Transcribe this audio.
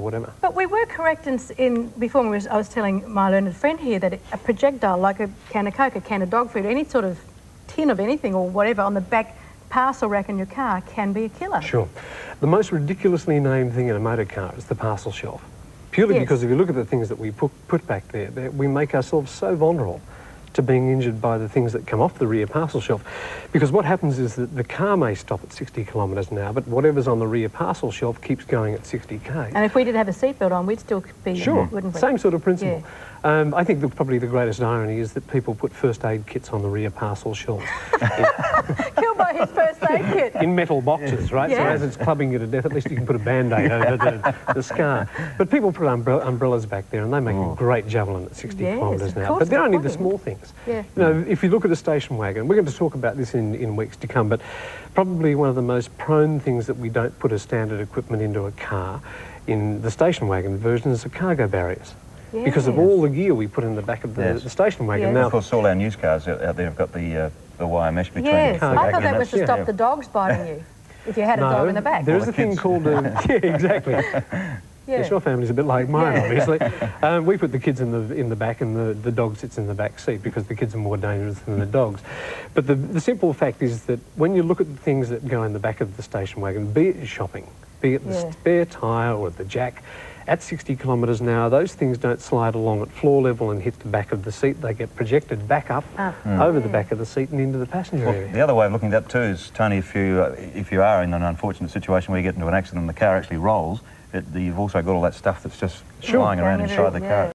whatever. But we were correct before I was telling my learned friend here that a projectile, like a can of Coke, a can of dog food, any sort of tin of anything or whatever on the back parcel rack in your car can be a killer. Sure. The most ridiculously named thing in a motor car is the parcel shelf. Purely because if you look at the things that we put back there, we make ourselves so vulnerable to being injured by the things that come off the rear parcel shelf. Because what happens is that the car may stop at 60 kilometres an hour, but whatever's on the rear parcel shelf keeps going at 60k. And if we didn't have a seatbelt on, we'd still be, sure, wouldn't we? Same sort of principle. Yeah. I think probably the greatest irony is that people put first aid kits on the rear parcel shelves. Killed by his first aid kit. In metal boxes, right? Yeah. So as it's clubbing you to death, at least you can put a Band-Aid over the scar. But people put umbrellas back there and they make a great javelin at 60 kilometres an hour. But they're only the small things. Yeah. You know, if you look at a station wagon, we're going to talk about this in weeks to come, but probably one of the most prone things that we don't put as standard equipment into a car in the station wagon version is the cargo barriers. Yes. Because of all the gear we put in the back of the station wagon. Yes. Now, of course, all our news cars out there have got the wire mesh between the car I thought that was to stop the dogs biting you, if you had a dog in the back. There is a thing called... yeah, exactly. Yes, your family's a bit like mine, obviously. We put the kids in the back and the dog sits in the back seat because the kids are more dangerous than the dogs. But the simple fact is that when you look at the things that go in the back of the station wagon, be it shopping, be it the spare tyre or the jack, at 60 kilometres an hour, those things don't slide along at floor level and hit the back of the seat. They get projected back up over the back of the seat and into the passenger area. The other way of looking at that too is, Tony, if you are in an unfortunate situation where you get into an accident and the car actually rolls, you've also got all that stuff that's just flying around inside the car.